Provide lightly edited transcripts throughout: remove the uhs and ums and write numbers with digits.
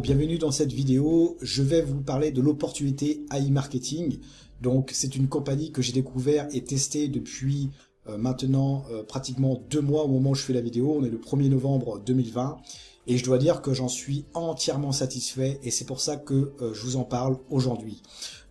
bienvenue dans cette vidéo. Je vais vous parler de l'opportunité AI Marketing. Donc c'est une compagnie que j'ai découvert et testée depuis maintenant pratiquement 2 mois au moment où je fais la vidéo. On est le 1er novembre 2020 et je dois dire que j'en suis entièrement satisfait et c'est pour ça que je vous en parle aujourd'hui.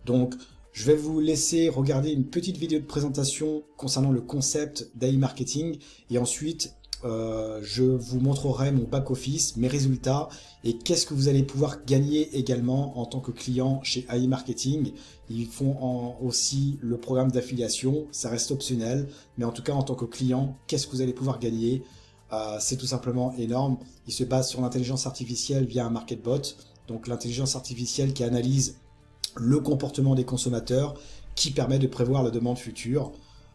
Donc je vais vous laisser regarder une petite vidéo de présentation concernant le concept d'AI Marketing et ensuite je vous montrerai mon back-office, mes résultats et qu'est-ce que vous allez pouvoir gagner également en tant que client chez AI Marketing. Ils font aussi le programme d'affiliation, ça reste optionnel, mais en tout cas en tant que client, qu'est-ce que vous allez pouvoir gagner? C'est tout simplement énorme. Il se base sur l'intelligence artificielle via un marketbot, donc l'intelligence artificielle qui analyse le comportement des consommateurs, qui permet de prévoir la demande future.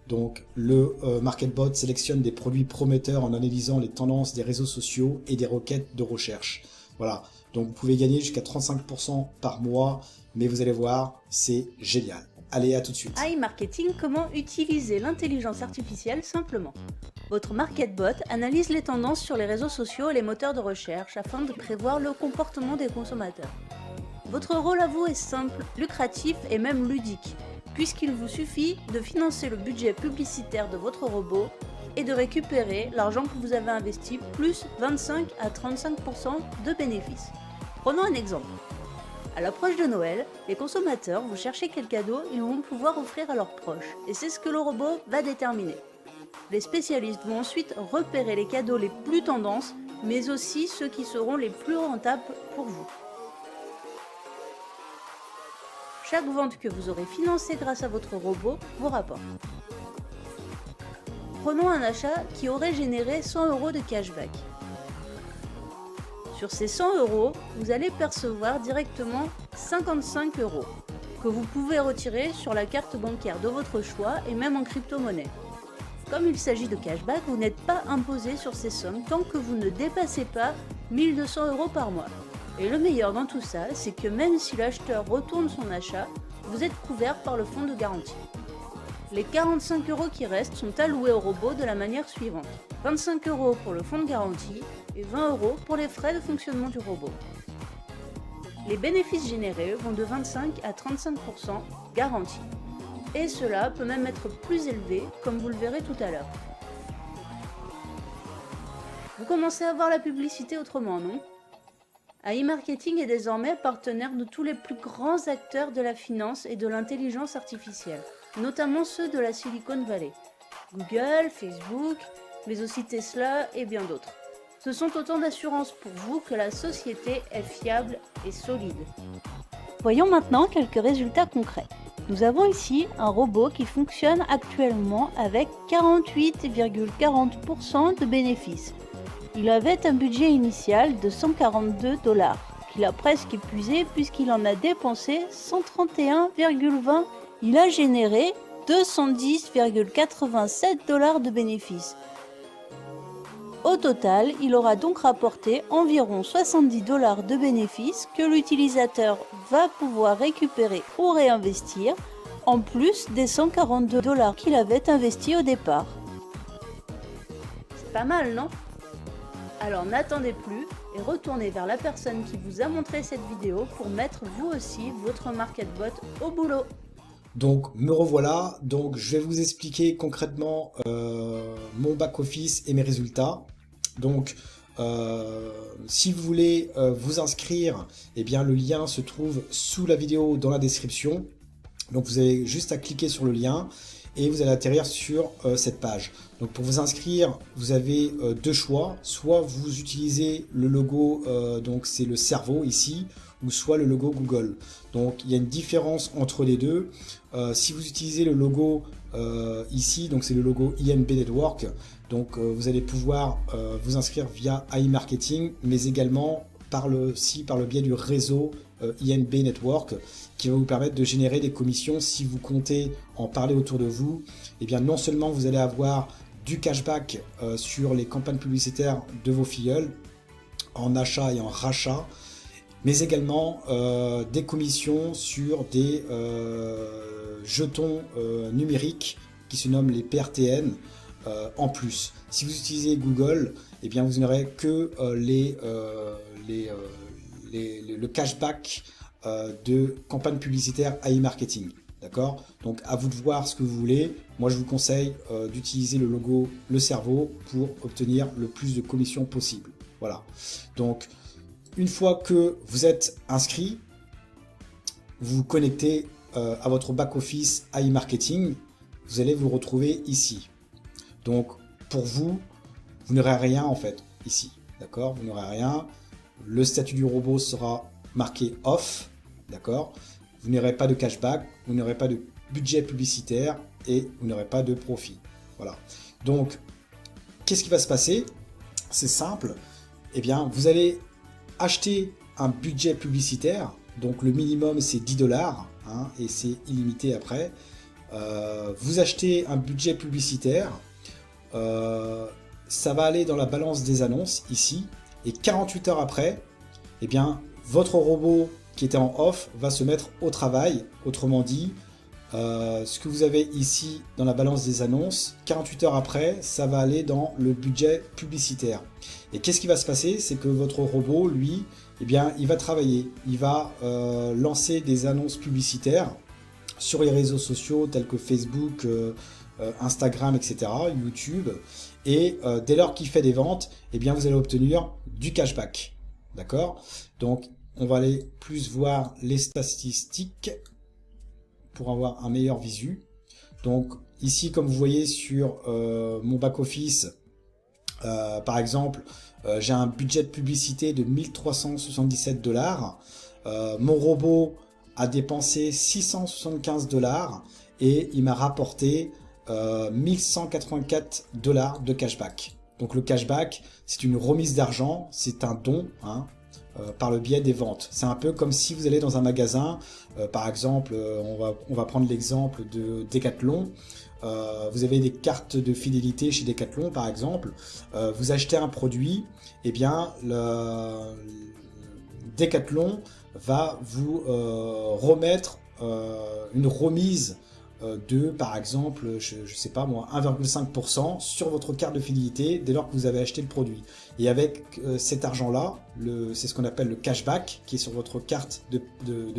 Donc le marketbot sélectionne des produits prometteurs en analysant les tendances des réseaux sociaux et des requêtes de recherche. Voilà, donc vous pouvez gagner jusqu'à 35% par mois, mais vous allez voir, c'est génial. Allez, à tout de suite. AI Marketing, comment utiliser l'intelligence artificielle simplement. Votre marketbot analyse les tendances sur les réseaux sociaux et les moteurs de recherche afin de prévoir le comportement des consommateurs. Votre rôle à vous est simple, lucratif et même ludique, puisqu'il vous suffit de financer le budget publicitaire de votre robot et de récupérer l'argent que vous avez investi plus 25 à 35% de bénéfices. Prenons un exemple. À l'approche de Noël, les consommateurs vont chercher quel cadeau ils vont pouvoir offrir à leurs proches, et c'est ce que le robot va déterminer. Les spécialistes vont ensuite repérer les cadeaux les plus tendances, mais aussi ceux qui seront les plus rentables pour vous. Chaque vente que vous aurez financée grâce à votre robot vous rapporte. Prenons un achat qui aurait généré 100 € de cashback. Sur ces 100 €, vous allez percevoir directement 55 € que vous pouvez retirer sur la carte bancaire de votre choix et même en crypto-monnaie. Comme il s'agit de cashback, vous n'êtes pas imposé sur ces sommes tant que vous ne dépassez pas 1200 € par mois. Et le meilleur dans tout ça, c'est que même si l'acheteur retourne son achat, vous êtes couvert par le fonds de garantie. Les 45 € qui restent sont alloués au robot de la manière suivante. 25 € pour le fonds de garantie et 20 € pour les frais de fonctionnement du robot. Les bénéfices générés vont de 25 à 35% garantis. Et cela peut même être plus élevé, comme vous le verrez tout à l'heure. Vous commencez à voir la publicité autrement, non ? AI Marketing est désormais partenaire de tous les plus grands acteurs de la finance et de l'intelligence artificielle, notamment ceux de la Silicon Valley. Google, Facebook, mais aussi Tesla et bien d'autres. Ce sont autant d'assurances pour vous que la société est fiable et solide. Voyons maintenant quelques résultats concrets. Nous avons ici un robot qui fonctionne actuellement avec 48,40% de bénéfices. Il avait un budget initial de 142 $, qu'il a presque épuisé puisqu'il en a dépensé 131,20 $. Il a généré 210,87 $ de bénéfices. Au total, il aura donc rapporté environ 70 $ de bénéfices que l'utilisateur va pouvoir récupérer ou réinvestir, en plus des 142 $ qu'il avait investis au départ. C'est pas mal, non ? Alors n'attendez plus et retournez vers la personne qui vous a montré cette vidéo pour mettre vous aussi votre marketbot au boulot. Donc me revoilà, donc je vais vous expliquer concrètement mon back-office et mes résultats. Donc si vous voulez vous inscrire, eh bien le lien se trouve sous la vidéo dans la description. Donc vous avez juste à cliquer sur le lien et vous allez atterrir sur cette page. Donc pour vous inscrire, vous avez 2 choix. Soit vous utilisez le logo, donc c'est le cerveau ici, ou soit le logo Google. Donc il y a une différence entre les deux. Si vous utilisez le logo ici, donc c'est le logo INB Network, donc vous allez pouvoir vous inscrire via AI Marketing, mais également par le biais du réseau INB Network, qui va vous permettre de générer des commissions. Si vous comptez en parler autour de vous, et bien non seulement vous allez avoir du cashback sur les campagnes publicitaires de vos filleuls en achat et en rachat, mais également des commissions sur des jetons numériques qui se nomment les PRTN en plus. Si vous utilisez Google, eh bien vous n'aurez que le cashback de campagne publicitaire AI marketing. D'accord? Donc à vous de voir ce que vous voulez. Moi je vous conseille d'utiliser le logo Le Cerveau pour obtenir le plus de commissions possible. Voilà. Donc une fois que vous êtes inscrit, vous vous connectez à votre back-office AI marketing. Vous allez vous retrouver ici. Donc pour vous, vous n'aurez rien en fait ici. D'accord? Vous n'aurez rien. Le statut du robot sera marqué off. D'accord? Vous n'aurez pas de cashback, vous n'aurez pas de budget publicitaire et vous n'aurez pas de profit. Voilà. Donc, qu'est-ce qui va se passer? C'est simple. Eh bien, vous allez acheter un budget publicitaire. Donc, le minimum, c'est 10 $, hein, et c'est illimité après. Vous achetez un budget publicitaire. Ça va aller dans la balance des annonces, ici. Et 48 heures après, eh bien, votre robot qui était en off va se mettre au travail. Autrement dit, ce que vous avez ici dans la balance des annonces, 48 heures après, ça va aller dans le budget publicitaire. Et qu'est-ce qui va se passer? C'est que votre robot, lui, eh bien, il va travailler. Il va lancer des annonces publicitaires sur les réseaux sociaux tels que Facebook, Instagram, etc., YouTube. Et dès lors qu'il fait des ventes, eh bien, vous allez obtenir du cashback. D'accord? Donc, on va aller plus voir les statistiques pour avoir un meilleur visu. Donc ici, comme vous voyez sur mon back-office, par exemple, j'ai un budget de publicité de 1377 $. Mon robot a dépensé 675 $ et il m'a rapporté 1184 $ de cashback. Donc le cashback, c'est une remise d'argent, c'est un don, hein, par le biais des ventes. C'est un peu comme si vous allez dans un magasin, par exemple, on va prendre l'exemple de Decathlon. Vous avez des cartes de fidélité chez Decathlon, par exemple. Vous achetez un produit, et bien Decathlon va vous remettre une remise de, par exemple, je sais pas moi, 1,5% sur votre carte de fidélité dès lors que vous avez acheté le produit. Et avec cet argent-là, c'est ce qu'on appelle le cashback qui est sur votre carte de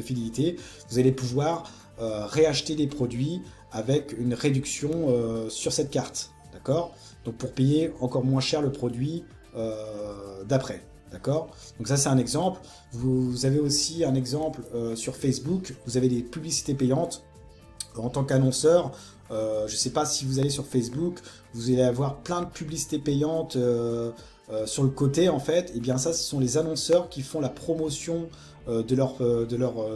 fidélité, vous allez pouvoir réacheter des produits avec une réduction sur cette carte. D'accord? Donc pour payer encore moins cher le produit d'après. D'accord? Donc ça c'est un exemple. Vous avez aussi un exemple sur Facebook, vous avez des publicités payantes. En tant qu'annonceur, je ne sais pas si vous allez sur Facebook, vous allez avoir plein de publicités payantes sur le côté en fait. Et bien ça, ce sont les annonceurs qui font la promotion de leur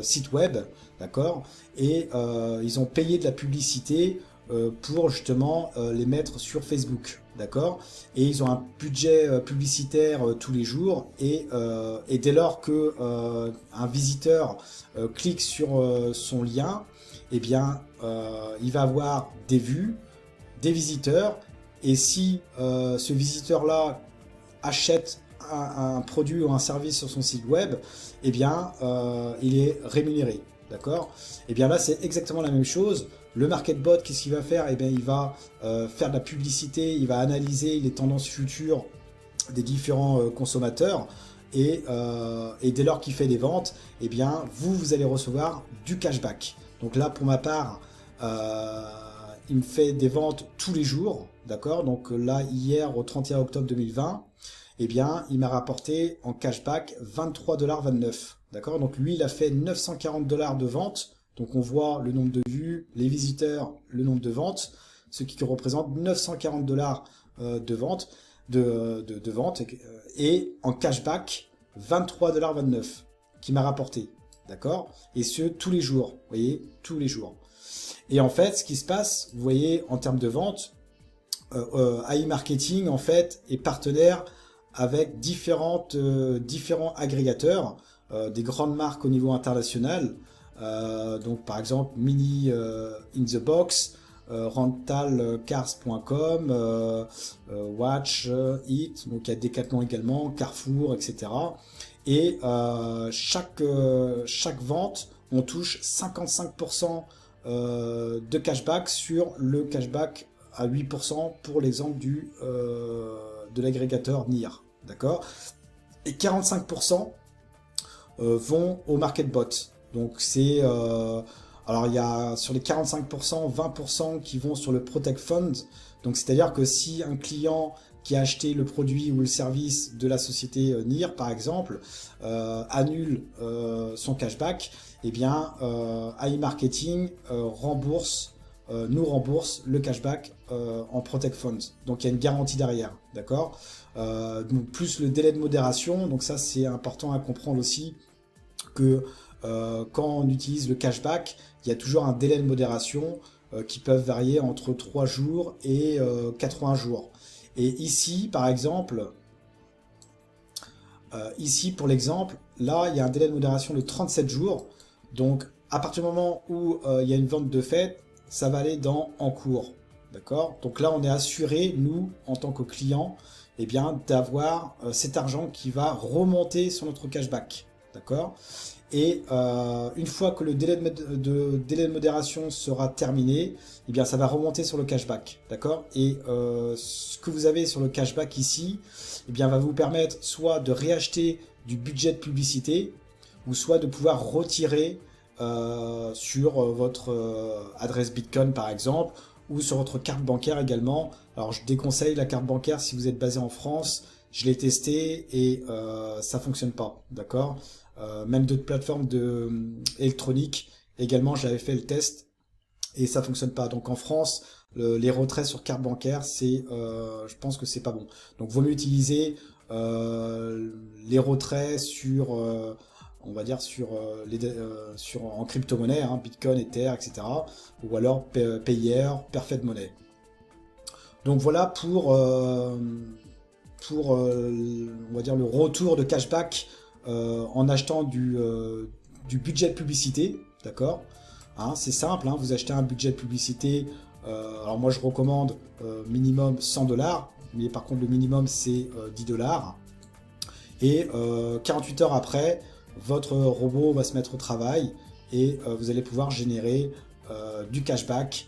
site web, d'accord? Et ils ont payé de la publicité pour justement les mettre sur Facebook, d'accord? Et ils ont un budget publicitaire tous les jours et dès lors que un visiteur clique sur son lien, eh bien, il va avoir des vues, des visiteurs, et si ce visiteur-là achète un produit ou un service sur son site web, eh bien, il est rémunéré, d'accord? Et bien là, c'est exactement la même chose. Le MarketBot, qu'est-ce qu'il va faire? Eh bien, il va faire de la publicité, il va analyser les tendances futures des différents consommateurs, et dès lors qu'il fait des ventes, eh bien, vous allez recevoir du cashback. Donc là, pour ma part, il me fait des ventes tous les jours, d'accord? Donc là, hier, au 31 octobre 2020, eh bien, il m'a rapporté en cashback 23,29 $, d'accord? Donc lui, il a fait 940 $ de ventes. Donc on voit le nombre de vues, les visiteurs, le nombre de ventes, ce qui représente 940 $ de ventes, de ventes, et en cashback, 23,29 $ qui m'a rapporté. D'accord? Et ce, tous les jours. Vous voyez? Tous les jours. Et en fait, ce qui se passe, vous voyez, en termes de vente, AI Marketing, en fait, est partenaire avec différents agrégateurs, des grandes marques au niveau international. Donc, par exemple, Mini in the Box, rentalcars.com, Watch It, donc il y a Decathlon également, Carrefour, etc. Et chaque vente, on touche 55% de cashback sur le cashback à 8% pour l'exemple de l'agrégateur NIR. D'accord? Et 45% vont au MarketBot. Donc c'est alors il y a sur les 45%, 20% qui vont sur le Protect Fund. Donc c'est-à-dire que si un client qui a acheté le produit ou le service de la société NIR par exemple annule son cashback, eh bien iMarketing nous rembourse le cashback en Protect Fund. Donc il y a une garantie derrière, d'accord. Donc plus le délai de modération, donc ça c'est important à comprendre aussi que quand on utilise le cashback, il y a toujours un délai de modération qui peuvent varier entre 3 jours et 80 jours. Et ici, par exemple, ici pour l'exemple, là il y a un délai de modération de 37 jours. Donc à partir du moment où il y a une vente de fait, ça va aller dans en cours. D'accord? Donc là on est assuré, nous, en tant que client, eh bien, d'avoir cet argent qui va remonter sur notre cashback. D'accord? Et une fois que le délai de modération sera terminé, eh bien, ça va remonter sur le cashback. D'accord? Et ce que vous avez sur le cashback ici, eh bien, va vous permettre soit de réacheter du budget de publicité, ou soit de pouvoir retirer sur votre adresse Bitcoin par exemple, ou sur votre carte bancaire également. Alors je déconseille la carte bancaire si vous êtes basé en France. Je l'ai testé et ça fonctionne pas, d'accord. Même d'autres plateformes électroniques également, j'avais fait le test et ça fonctionne pas. Donc en France, les retraits sur carte bancaire, je pense que c'est pas bon. Donc vaut mieux utiliser les retraits sur on va dire en crypto-monnaie, hein, Bitcoin, Ether, etc. Ou alors Payer, Perfect Money. Donc voilà pour on va dire le retour de cashback en achetant du budget de publicité, d'accord, hein, c'est simple, hein, vous achetez un budget de publicité, alors moi je recommande minimum 100$, mais par contre le minimum c'est 10$, et 48 heures après, votre robot va se mettre au travail et vous allez pouvoir générer du cashback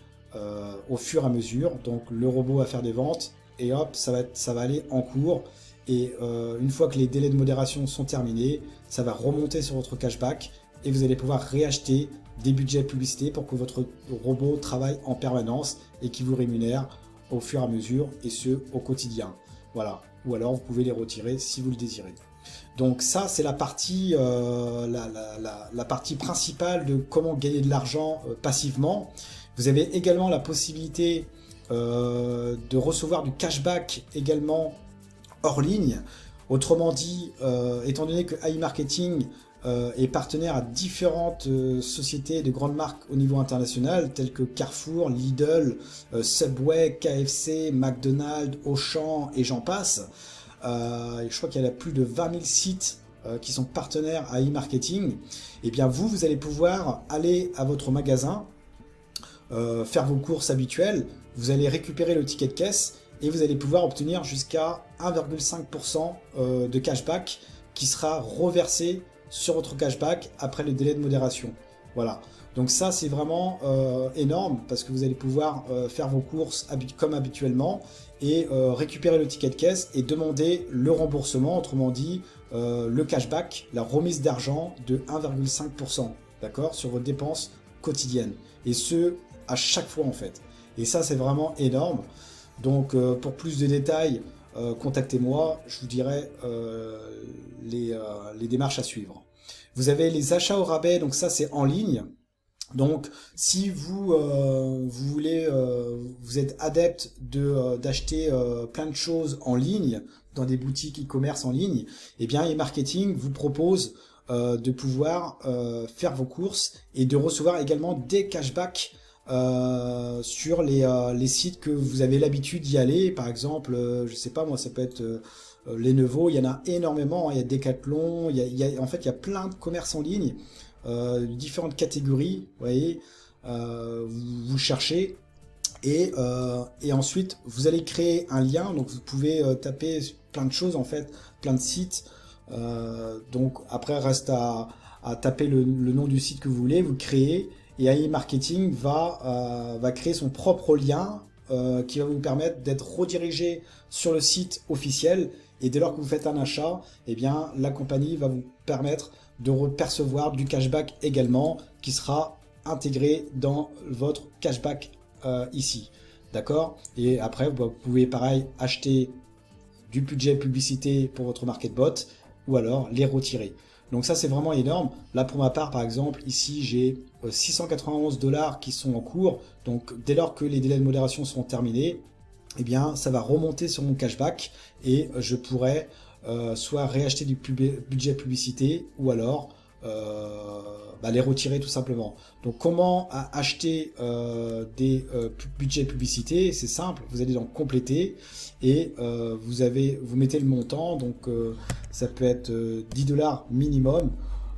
au fur et à mesure. Donc le robot va faire des ventes et hop, ça va aller en cours. Et une fois que les délais de modération sont terminés, ça va remonter sur votre cashback et vous allez pouvoir réacheter des budgets de publicité pour que votre robot travaille en permanence et qui vous rémunère au fur et à mesure, et ce au quotidien. Voilà. Ou alors vous pouvez les retirer si vous le désirez. Donc ça c'est la partie la partie principale de comment gagner de l'argent passivement. Vous avez également la possibilité de recevoir du cashback également hors ligne. Autrement dit, étant donné que iMarketing est partenaire à différentes sociétés de grandes marques au niveau international, telles que Carrefour, Lidl, Subway, KFC, McDonald's, Auchan et j'en passe. Je crois qu'il y a plus de 20 000 sites qui sont partenaires à iMarketing. Et bien vous allez pouvoir aller à votre magasin, faire vos courses habituelles, vous allez récupérer le ticket de caisse et vous allez pouvoir obtenir jusqu'à 1,5% de cashback qui sera reversé sur votre cashback après le délai de modération. Voilà, donc ça c'est vraiment énorme parce que vous allez pouvoir faire vos courses comme habituellement et récupérer le ticket de caisse et demander le remboursement, autrement dit le cashback, la remise d'argent de 1,5%, d'accord, sur vos dépenses quotidiennes, et ce à chaque fois en fait. Et ça c'est vraiment énorme. Donc pour plus de détails, contactez-moi, je vous dirai les démarches à suivre. Vous avez les achats au rabais, donc ça c'est en ligne. Donc si vous voulez, vous êtes adepte d'acheter plein de choses en ligne dans des boutiques e-commerce en ligne, et bien iMarketing vous propose de pouvoir faire vos courses et de recevoir également des cashbacks sur les sites que vous avez l'habitude d'y aller. Par exemple, je sais pas moi, ça peut être Lenovo, il y en a énormément, hein, il y a Decathlon, en fait il y a plein de commerces en ligne, différentes catégories, vous voyez, vous cherchez et ensuite vous allez créer un lien, donc vous pouvez taper plein de choses en fait, plein de sites, donc après reste à taper le nom du site que vous voulez, vous le créez. Et iMarketing va créer son propre lien qui va vous permettre d'être redirigé sur le site officiel. Et dès lors que vous faites un achat, eh bien, la compagnie va vous permettre de percevoir du cashback également qui sera intégré dans votre cashback ici. D'accord? Et après, vous pouvez pareil acheter du budget publicité pour votre MarketBot ou alors les retirer. Donc ça c'est vraiment énorme. Là pour ma part par exemple, ici j'ai 691 $ qui sont en cours. Donc dès lors que les délais de modération seront terminés, eh bien ça va remonter sur mon cashback et je pourrai soit réacheter du budget publicité ou alors les retirer tout simplement. Donc comment acheter des budgets publicité? C'est simple, vous allez dans compléter et vous mettez le montant, donc ça peut être 10 $ minimum.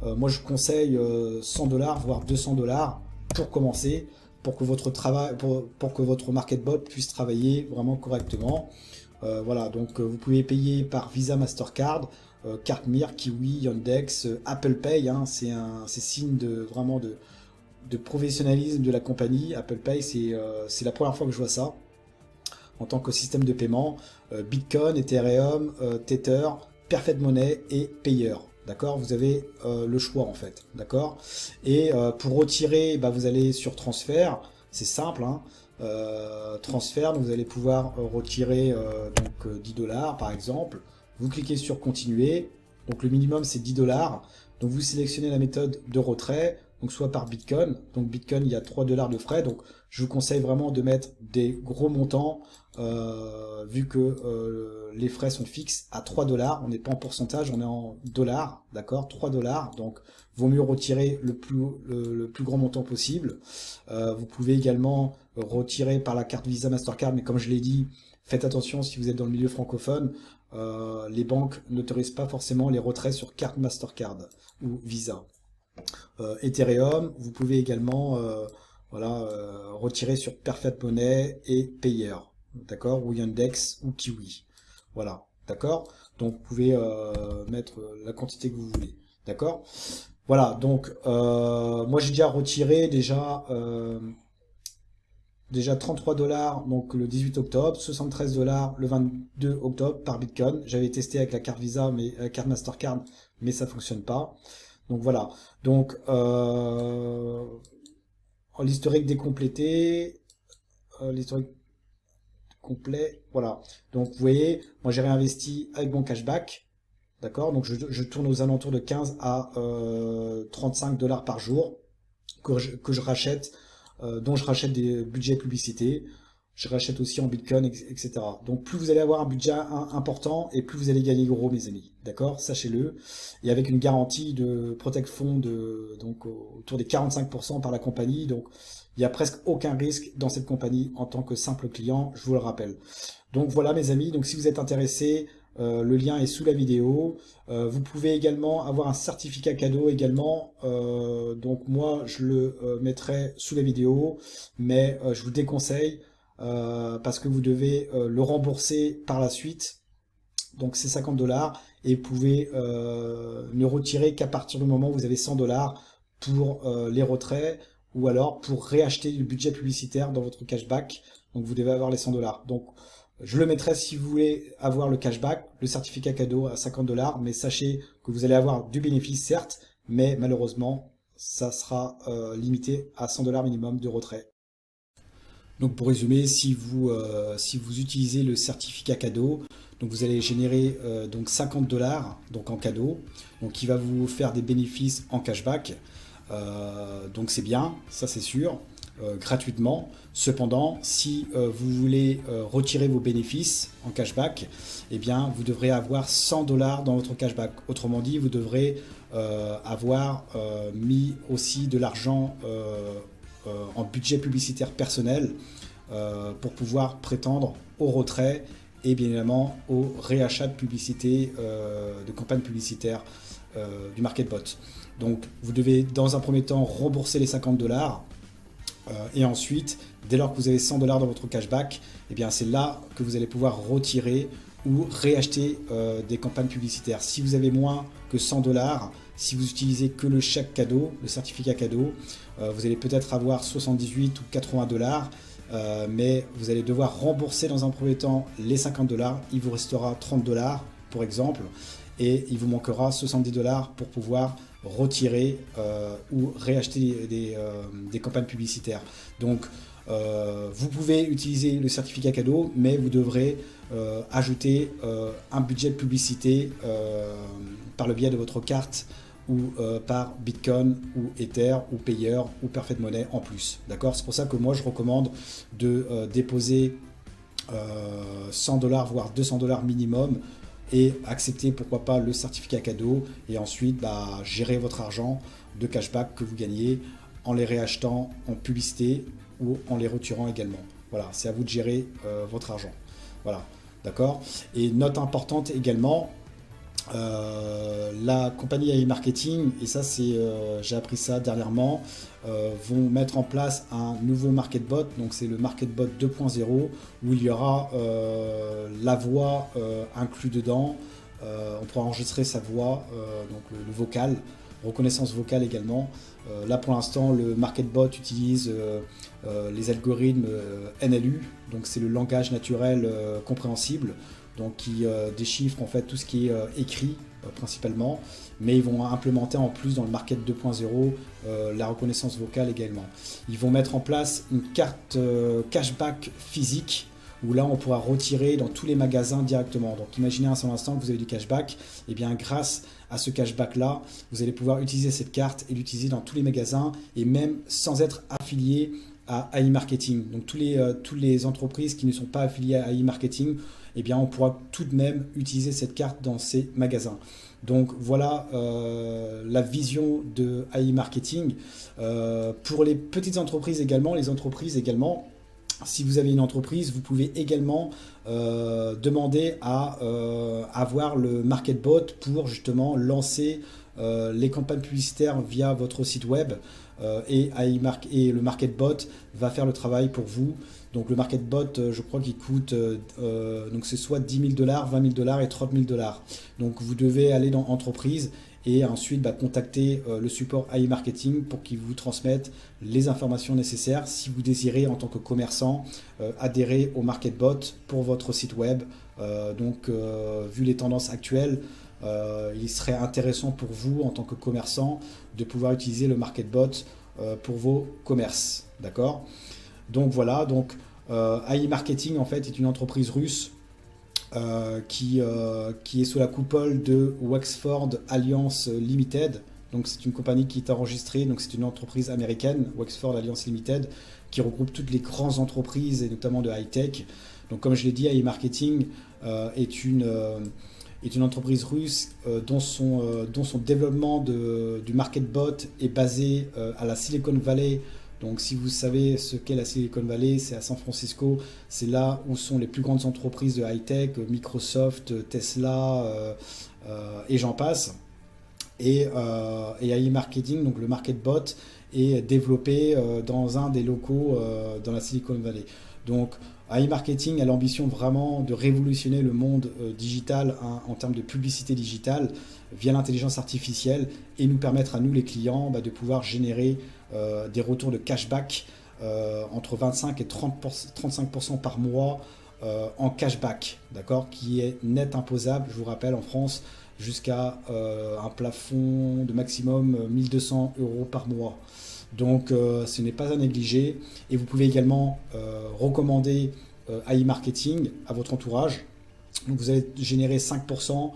Moi je conseille 100 $, voire 200 $ pour commencer, pour que votre travail, pour que votre MarketBot puisse travailler vraiment correctement. Voilà, donc vous pouvez payer par Visa, Mastercard, carte Mir, Kiwi, Yandex, Apple Pay, hein, c'est signe vraiment de professionnalisme de la compagnie. Apple Pay, c'est la première fois que je vois ça en tant que système de paiement. Bitcoin, Ethereum, Tether, Perfect Money et Payer. D'accord, vous avez le choix en fait. D'accord. Et pour retirer, vous allez sur transfert. C'est simple, hein. Transfert, donc vous allez pouvoir retirer 10 $ par exemple. Vous cliquez sur continuer, donc le minimum c'est 10 $, donc vous sélectionnez la méthode de retrait, donc soit par Bitcoin, donc Bitcoin il y a 3 $ de frais, donc je vous conseille vraiment de mettre des gros montants, vu que les frais sont fixes à 3 $, on n'est pas en pourcentage, on est en dollars, d'accord, 3 $, donc vaut mieux retirer le plus grand montant possible. Vous pouvez également retirer par la carte Visa Mastercard, mais comme je l'ai dit, faites attention si vous êtes dans le milieu francophone, les banques n'autorisent pas forcément les retraits sur carte Mastercard ou Visa. Ethereum, vous pouvez également retirer sur Perfect Money et Payer, d'accord, ou Yandex ou Kiwi. Voilà, d'accord. Donc vous pouvez mettre la quantité que vous voulez, d'accord. Voilà, donc moi j'ai déjà retiré déjà 33 $ donc le 18 octobre, 73 $ le 22 octobre par Bitcoin. J'avais testé avec la carte Visa, mais la carte Mastercard, mais ça fonctionne pas. Donc voilà. Donc l'historique décomplété, l'historique complet, voilà. Donc vous voyez, moi j'ai réinvesti avec mon cashback. D'accord, donc je tourne aux alentours de 15 à 35 $ par jour que je rachète, dont je rachète des budgets publicités. Je rachète aussi en Bitcoin, etc. Donc plus vous allez avoir un budget important et plus vous allez gagner gros, mes amis. D'accord, sachez-le. Et avec une garantie de Protect Fund donc autour des 45% par la compagnie. Donc il n'y a presque aucun risque dans cette compagnie en tant que simple client, je vous le rappelle. Donc voilà mes amis, donc si vous êtes intéressés, le lien est sous la vidéo. Vous pouvez également avoir un certificat cadeau également. Donc moi je le mettrai sous la vidéo, mais je vous déconseille parce que vous devez le rembourser par la suite. Donc c'est 50 $ et vous pouvez ne retirer qu'à partir du moment où vous avez 100 $ pour les retraits ou alors pour réacheter du budget publicitaire dans votre cashback. Donc vous devez avoir les 100 $. Donc je le mettrai si vous voulez avoir le cashback, le certificat cadeau à 50 $, mais sachez que vous allez avoir du bénéfice certes, mais malheureusement ça sera limité à 100 $ minimum de retrait. Donc pour résumer, si vous utilisez le certificat cadeau, donc vous allez générer donc 50 $ donc en cadeau, donc qui va vous faire des bénéfices en cashback. Donc c'est bien, ça c'est sûr, gratuitement. Cependant, si vous voulez retirer vos bénéfices en cashback, eh bien vous devrez avoir 100 $ dans votre cashback. Autrement dit, vous devrez avoir mis aussi de l'argent en budget publicitaire personnel pour pouvoir prétendre au retrait et bien évidemment au réachat de publicité, de campagne publicitaire du MarketBot. Donc vous devez dans un premier temps rembourser les 50 $ et ensuite, dès lors que vous avez 100 $ dans votre cashback, eh bien c'est là que vous allez pouvoir retirer ou réacheter des campagnes publicitaires. Si vous avez moins que 100 $, si vous utilisez que le chèque cadeau, le certificat cadeau, vous allez peut-être avoir 78 ou 80 $, mais vous allez devoir rembourser dans un premier temps les 50 $, il vous restera 30 $ pour exemple, et il vous manquera 70 $ pour pouvoir retirer ou réacheter des campagnes publicitaires. Donc vous pouvez utiliser le certificat cadeau, mais vous devrez ajouter un budget de publicité par le biais de votre carte ou par Bitcoin ou Ether ou Payer ou Perfect Money en plus. D'accord? C'est pour ça que moi je recommande de déposer 100 $, voire 200 $ minimum, et accepter pourquoi pas le certificat cadeau, et ensuite gérer votre argent de cashback que vous gagnez en les réachetant en publicité ou en les retirant également. Voilà, c'est à vous de gérer votre argent. Voilà, d'accord? Et note importante également, la compagnie AI Marketing, et ça j'ai appris ça dernièrement, vont mettre en place un nouveau MarketBot, donc c'est le MarketBot 2.0, où il y aura la voix inclus dedans. On pourra enregistrer sa voix, donc le vocal, reconnaissance vocale également. Là pour l'instant le MarketBot utilise les algorithmes NLU, donc c'est le langage naturel compréhensible, donc qui déchiffre en fait tout ce qui est écrit principalement, mais ils vont implémenter en plus dans le Market 2.0 la reconnaissance vocale également. Ils vont mettre en place une carte cashback physique, où là on pourra retirer dans tous les magasins directement. Donc imaginez un seul instant que vous avez du cashback, et bien grâce à ce cashback là, vous allez pouvoir utiliser cette carte et l'utiliser dans tous les magasins, et même sans être affilié à AI Marketing. Donc toutes les entreprises qui ne sont pas affiliées à AI Marketing, eh bien on pourra tout de même utiliser cette carte dans ces magasins. Donc voilà la vision de AI Marketing. Pour les petites entreprises également, si vous avez une entreprise, vous pouvez également demander à avoir le MarketBot pour justement lancer les campagnes publicitaires via votre site web, et le MarketBot va faire le travail pour vous. Donc le MarketBot, je crois qu'il coûte, donc c'est soit 10 000 $, 20 000 $ et 30 000 $. Donc vous devez aller dans Entreprise et ensuite contacter le support AI Marketing pour qu'ils vous transmettent les informations nécessaires si vous désirez en tant que commerçant adhérer au MarketBot pour votre site web. Donc vu les tendances actuelles, il serait intéressant pour vous en tant que commerçant de pouvoir utiliser le MarketBot pour vos commerces. D'accord? Donc voilà, donc AI Marketing en fait est une entreprise russe qui est sous la coupole de Wexford Alliance Limited. Donc c'est une compagnie qui est enregistrée, donc c'est une entreprise américaine, Wexford Alliance Limited, qui regroupe toutes les grandes entreprises et notamment de high-tech. Donc comme je l'ai dit, AI Marketing est une entreprise russe dont son développement du MarketBot est basé à la Silicon Valley. Donc si vous savez ce qu'est la Silicon Valley, c'est à San Francisco, c'est là où sont les plus grandes entreprises de high-tech, Microsoft, Tesla et j'en passe. Et AI Marketing, donc le MarketBot, est développé dans un des locaux dans la Silicon Valley. Donc AI Marketing a l'ambition vraiment de révolutionner le monde digital en termes de publicité digitale via l'intelligence artificielle, et nous permettre à nous les clients de pouvoir générer des retours de cashback entre 25 et 35% par mois en cashback, d'accord, qui est net imposable, je vous rappelle, en France, jusqu'à un plafond de maximum 1 200 € par mois. Donc ce n'est pas à négliger, et vous pouvez également recommander AI Marketing à votre entourage. Donc vous allez générer 5%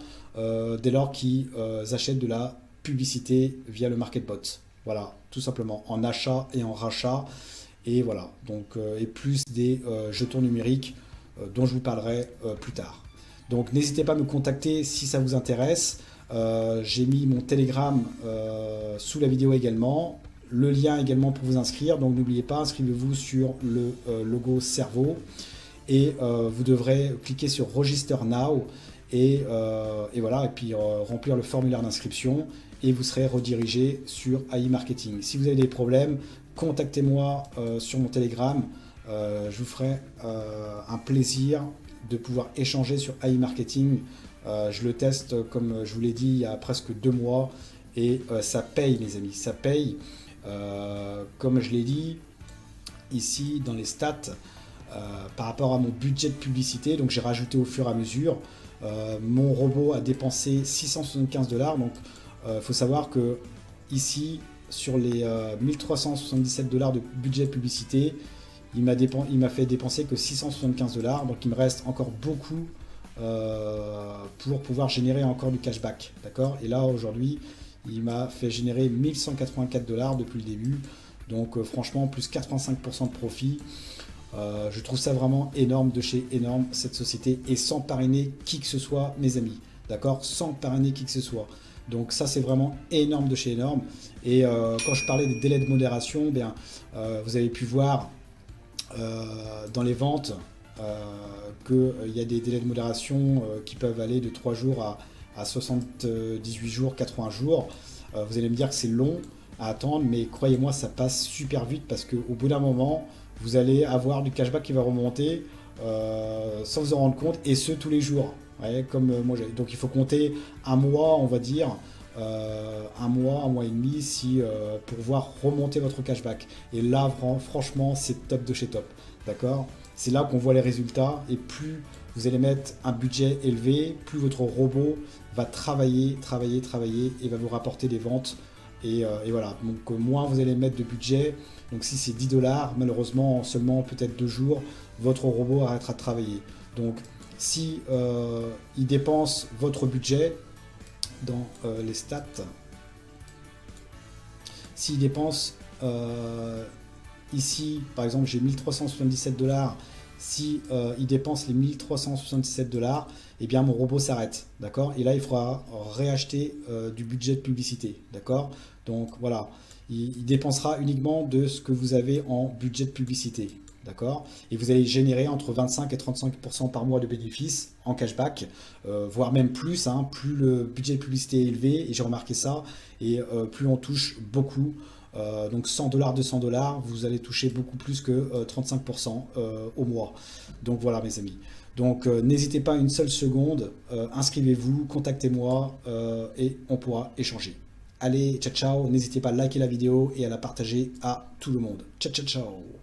dès lors qu'ils achètent de la publicité via le MarketBot. Voilà, tout simplement, en achat et en rachat. Et voilà, donc, et plus des jetons numériques dont je vous parlerai plus tard. Donc n'hésitez pas à me contacter si ça vous intéresse. J'ai mis mon Telegram sous la vidéo également. Le lien également pour vous inscrire. Donc n'oubliez pas, inscrivez-vous sur le logo cerveau. Et vous devrez cliquer sur Register Now. Et voilà, et puis remplir le formulaire d'inscription, et vous serez redirigé sur AI Marketing. Si vous avez des problèmes, contactez-moi sur mon Telegram. Je vous ferai un plaisir de pouvoir échanger sur AI Marketing. Je le teste, comme je vous l'ai dit, il y a presque 2 mois, et ça paye, les amis, ça paye. Comme je l'ai dit ici dans les stats, par rapport à mon budget de publicité, donc j'ai rajouté au fur et à mesure. Mon robot a dépensé 675 $, donc faut savoir que ici, sur les 1377 $ de budget publicité, il m'a fait dépenser que 675 $, donc il me reste encore beaucoup pour pouvoir générer encore du cashback, d'accord. Et là aujourd'hui il m'a fait générer 1184 $ depuis le début, donc franchement plus 85% de profit. Je trouve ça vraiment énorme de chez énorme cette société, et sans parrainer qui que ce soit mes amis, d'accord, sans parrainer qui que ce soit. Donc ça c'est vraiment énorme de chez énorme. Et quand je parlais des délais de modération, bien, vous avez pu voir dans les ventes qu'il y a des délais de modération qui peuvent aller de 3 jours à 78 jours, 80 jours. Vous allez me dire que c'est long à attendre, mais croyez-moi, ça passe super vite, parce qu'au bout d'un moment, vous allez avoir du cashback qui va remonter sans vous en rendre compte, et ce tous les jours. Ouais, comme moi, donc il faut compter un mois, on va dire, un mois et demi, pour voir remonter votre cashback. Et là, franchement, c'est top de chez top. D'accord? C'est là qu'on voit les résultats, et plus vous allez mettre un budget élevé, plus votre robot va travailler et va vous rapporter des ventes. Et voilà, donc moins vous allez mettre de budget. Donc si c'est 10 $, malheureusement en seulement peut-être 2 jours, votre robot arrêtera de travailler. Donc si il dépense votre budget dans les stats, s'il dépense ici, par exemple, j'ai 1377 $. Si il dépense les 1377 $, eh bien mon robot s'arrête, d'accord. Et là, il faudra réacheter du budget de publicité, d'accord. Donc voilà, il dépensera uniquement de ce que vous avez en budget de publicité, d'accord. Et vous allez générer entre 25 et 35% par mois de bénéfices en cashback, voire même plus, hein, plus le budget de publicité est élevé, et j'ai remarqué ça, et plus on touche beaucoup. Donc 100 $, 200 $, vous allez toucher beaucoup plus que 35% au mois. Donc voilà mes amis. Donc n'hésitez pas une seule seconde, inscrivez-vous, contactez-moi et on pourra échanger. Allez, ciao ciao, n'hésitez pas à liker la vidéo et à la partager à tout le monde. Ciao ciao ciao.